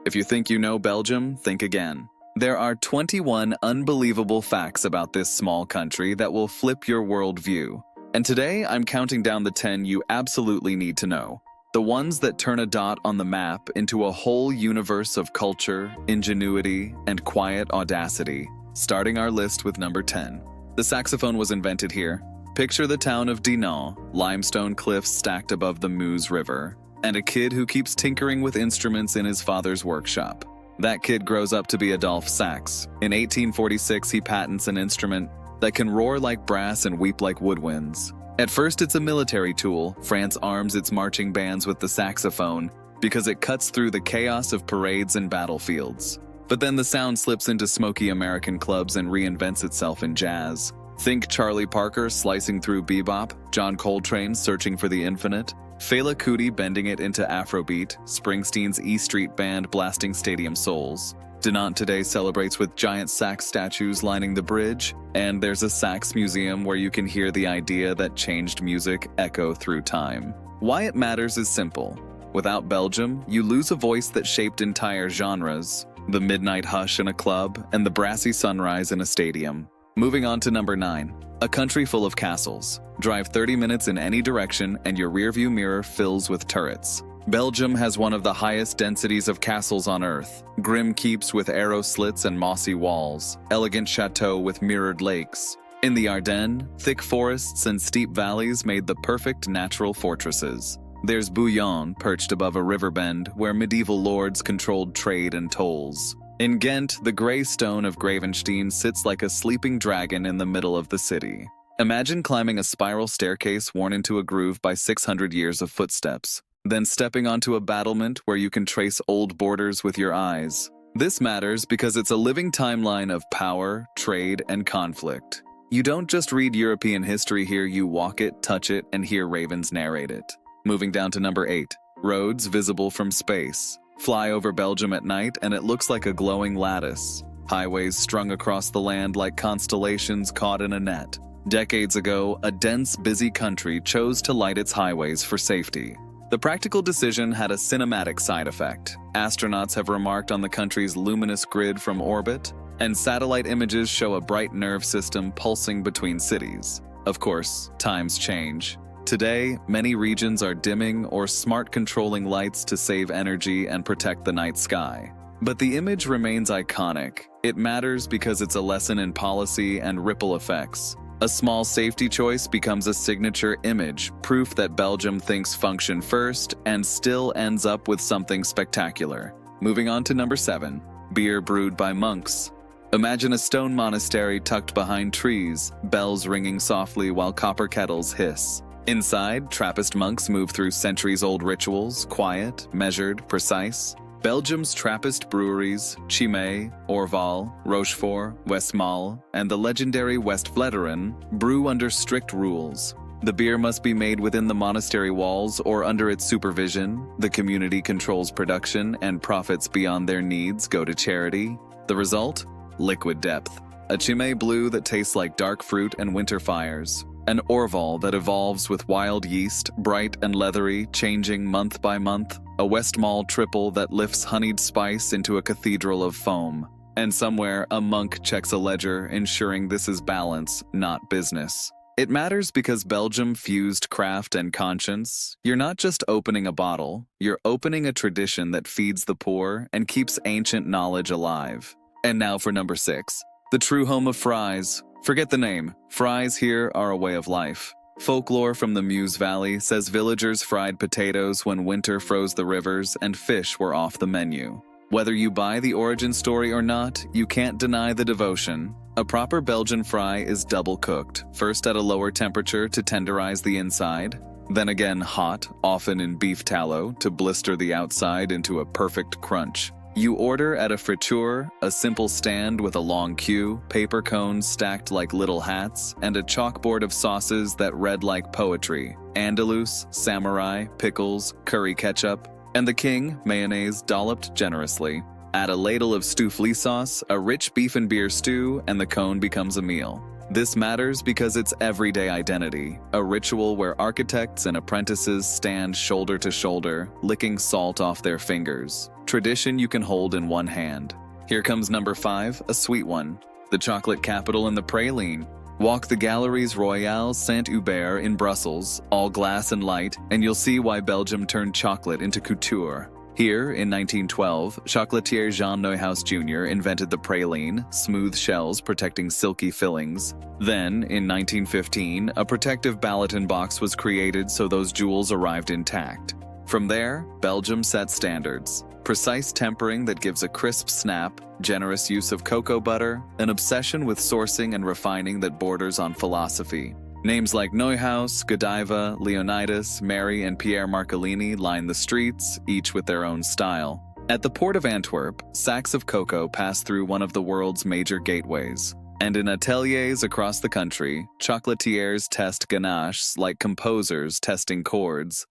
If you think you know Belgium, think again. There are 21 unbelievable facts about this small country that will flip your worldview. And today, I'm counting down the 10 you absolutely need to know. The ones that turn a dot on the map into a whole universe of culture, ingenuity, and quiet audacity. Starting our list with number 10. The saxophone was invented here. Picture the town of Dinant, limestone cliffs stacked above the Meuse River, and a kid who keeps tinkering with instruments in his father's workshop. That kid grows up to be Adolphe Sax. In 1846, he patents an instrument that can roar like brass and weep like woodwinds. At first, it's a military tool. France arms its marching bands with the saxophone because it cuts through the chaos of parades and battlefields. But then the sound slips into smoky American clubs and reinvents itself in jazz. Think Charlie Parker slicing through bebop, John Coltrane searching for the infinite, Fela Kuti bending it into Afrobeat, Springsteen's E Street Band blasting stadium souls. Dinant today celebrates with giant sax statues lining the bridge, and there's a sax museum where you can hear the idea that changed music echo through time. Why it matters is simple. Without Belgium, you lose a voice that shaped entire genres, the midnight hush in a club and the brassy sunrise in a stadium. Moving on to number 9. A country full of castles. Drive 30 minutes in any direction and your rearview mirror fills with turrets. Belgium has one of the highest densities of castles on Earth. Grim keeps with arrow slits and mossy walls. Elegant chateaux with mirrored lakes. In the Ardennes, thick forests and steep valleys made the perfect natural fortresses. There's Bouillon, perched above a river bend, where medieval lords controlled trade and tolls. In Ghent, the grey stone of Gravenstein sits like a sleeping dragon in the middle of the city. Imagine climbing a spiral staircase worn into a groove by 600 years of footsteps, then stepping onto a battlement where you can trace old borders with your eyes. This matters because it's a living timeline of power, trade, and conflict. You don't just read European history here, you walk it, touch it, and hear ravens narrate it. Moving down to number 8. Roads visible from space. Fly over Belgium at night and it looks like a glowing lattice. Highways strung across the land like constellations caught in a net. Decades ago, a dense, busy country chose to light its highways for safety. The practical decision had a cinematic side effect. Astronauts have remarked on the country's luminous grid from orbit, and satellite images show a bright nerve system pulsing between cities. Of course, times change. Today, many regions are dimming or smart controlling lights to save energy and protect the night sky. But the image remains iconic. It matters because it's a lesson in policy and ripple effects. A small safety choice becomes a signature image, proof that Belgium thinks function first and still ends up with something spectacular. Moving on to number 7. Beer brewed by monks. Imagine a stone monastery tucked behind trees, bells ringing softly while copper kettles hiss. Inside, Trappist monks move through centuries-old rituals, quiet, measured, precise. Belgium's Trappist breweries, Chimay, Orval, Rochefort, Westmalle, and the legendary West Vleteren, brew under strict rules. The beer must be made within the monastery walls or under its supervision. The community controls production, and profits beyond their needs go to charity. The result? Liquid depth. A Chimay blue that tastes like dark fruit and winter fires. An Orval that evolves with wild yeast, bright and leathery, changing month by month. A Westmalle triple that lifts honeyed spice into a cathedral of foam. And somewhere, a monk checks a ledger, ensuring this is balance, not business. It matters because Belgium fused craft and conscience. You're not just opening a bottle, you're opening a tradition that feeds the poor and keeps ancient knowledge alive. And now for number 6. The true home of fries. Forget the name. Fries here are a way of life. Folklore from the Meuse Valley says villagers fried potatoes when winter froze the rivers and fish were off the menu. Whether you buy the origin story or not, you can't deny the devotion. A proper Belgian fry is double cooked, first at a lower temperature to tenderize the inside, then again hot, often in beef tallow, to blister the outside into a perfect crunch. You order at a friture, a simple stand with a long queue, paper cones stacked like little hats, and a chalkboard of sauces that read like poetry. Andalus, samurai, pickles, curry ketchup, and the king, mayonnaise dolloped generously. Add a ladle of stouffly sauce, a rich beef and beer stew, and the cone becomes a meal. This matters because it's everyday identity, a ritual where architects and apprentices stand shoulder to shoulder, licking salt off their fingers. tradition you can hold in one hand. Here comes number 5, a sweet one. The chocolate capital in the Praline. Walk the Galeries Royale Saint-Hubert in Brussels, all glass and light, and you'll see why Belgium turned chocolate into couture. Here, in 1912, chocolatier Jean Neuhaus Jr. invented the praline, smooth shells protecting silky fillings. Then, in 1915, a protective Ballatin box was created so those jewels arrived intact. From there, Belgium set standards. Precise tempering that gives a crisp snap, generous use of cocoa butter, an obsession with sourcing and refining that borders on philosophy. Names like Neuhaus, Godiva, Leonidas, Mary, and Pierre Marcolini line the streets, each with their own style. At the port of Antwerp, sacks of cocoa pass through one of the world's major gateways. And in ateliers across the country, chocolatiers test ganaches like composers testing chords.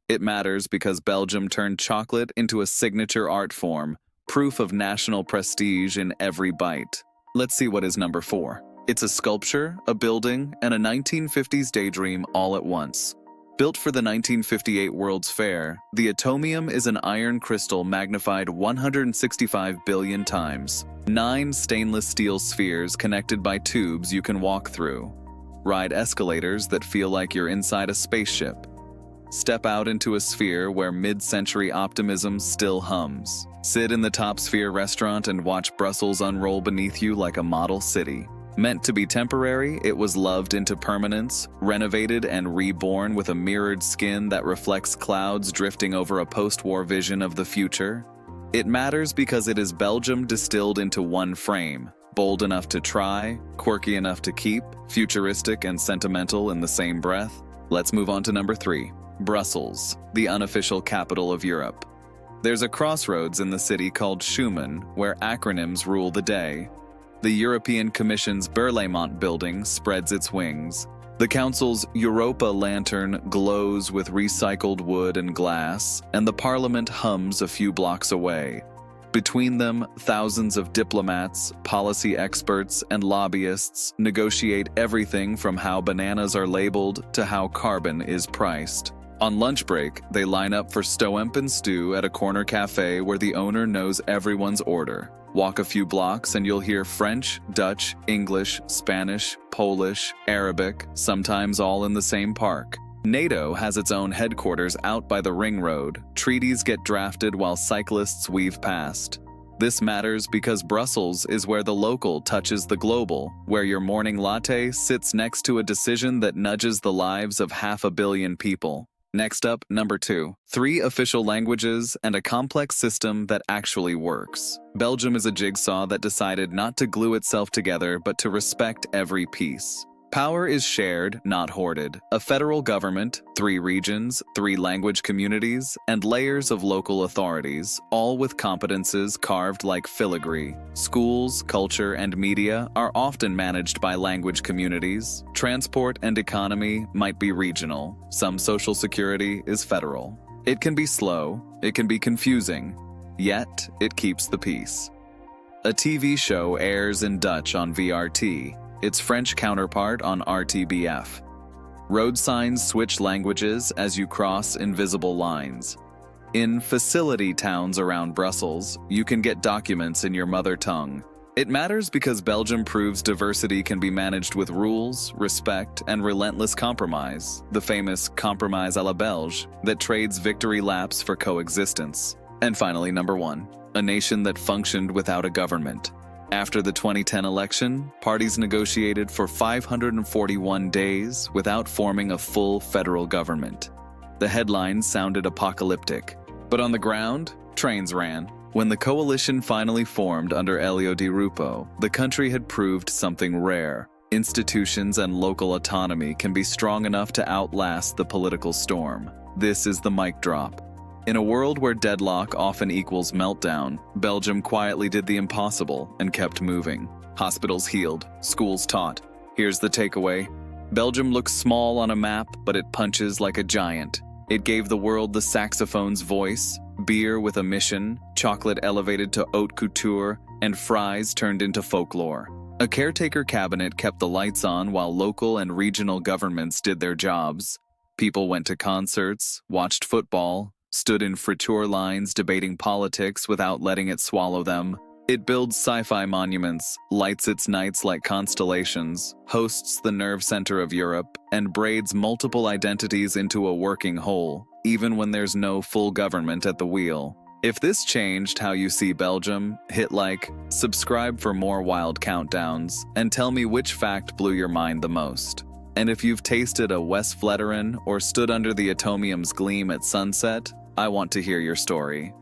It matters because Belgium turned chocolate into a signature art form, proof of national prestige in every bite. Let's see what is number 4. It's a sculpture, a building, and a 1950s daydream all at once. Built for the 1958 World's Fair, the Atomium is an iron crystal magnified 165 billion times. 9 stainless steel spheres connected by tubes you can walk through. Ride escalators that feel like you're inside a spaceship. Step out into a sphere where mid-century optimism still hums. Sit in the top sphere restaurant and watch Brussels unroll beneath you like a model city. Meant to be temporary, it was loved into permanence, renovated and reborn with a mirrored skin that reflects clouds drifting over a post-war vision of the future. It matters because it is Belgium distilled into one frame, bold enough to try, quirky enough to keep, futuristic and sentimental in the same breath. Let's move on to number 3, Brussels, the unofficial capital of Europe. There's a crossroads in the city called Schuman, where acronyms rule the day. The European Commission's Berlaymont building spreads its wings. The Council's Europa lantern glows with recycled wood and glass, and the Parliament hums a few blocks away. Between them, thousands of diplomats, policy experts, and lobbyists negotiate everything from how bananas are labeled to how carbon is priced. On lunch break, they line up for Stoemp and stew at a corner cafe where the owner knows everyone's order. Walk a few blocks and you'll hear French, Dutch, English, Spanish, Polish, Arabic, sometimes all in the same park. NATO has its own headquarters out by the ring road. Treaties get drafted while cyclists weave past. This matters because Brussels is where the local touches the global, where your morning latte sits next to a decision that nudges the lives of 500 million people. Next up, number 2, 3 official languages and a complex system that actually works. Belgium is a jigsaw that decided not to glue itself together but to respect every piece. Power is shared, not hoarded. A federal government, 3 regions, 3 language communities, and layers of local authorities, all with competences carved like filigree. Schools, culture, and media are often managed by language communities. Transport and economy might be regional. Some social security is federal. It can be slow, it can be confusing, yet it keeps the peace. A TV show airs in Dutch on VRT. Its French counterpart on RTBF. Road signs switch languages as you cross invisible lines. In facility towns around Brussels, you can get documents in your mother tongue. It matters because Belgium proves diversity can be managed with rules, respect, and relentless compromise, the famous compromise à la Belge that trades victory laps for coexistence. And finally, number 1, a nation that functioned without a government. After the 2010 election, parties negotiated for 541 days without forming a full federal government. The headlines sounded apocalyptic, but on the ground, trains ran. When the coalition finally formed under Elio Di Rupo, the country had proved something rare. Institutions and local autonomy can be strong enough to outlast the political storm. This is the mic drop. In a world where deadlock often equals meltdown, Belgium quietly did the impossible and kept moving. Hospitals healed, schools taught. Here's the takeaway. Belgium looks small on a map, but it punches like a giant. It gave the world the saxophone's voice, beer with a mission, chocolate elevated to haute couture, and fries turned into folklore. A caretaker cabinet kept the lights on while local and regional governments did their jobs. People went to concerts, watched football, stood in friture lines debating politics without letting it swallow them. It builds sci-fi monuments, lights its nights like constellations, hosts the nerve center of Europe, and braids multiple identities into a working whole, even when there's no full government at the wheel. If this changed how you see Belgium, hit like, subscribe for more wild countdowns, and tell me which fact blew your mind the most. And if you've tasted a West-Vleteren or stood under the Atomium's gleam at sunset, I want to hear your story.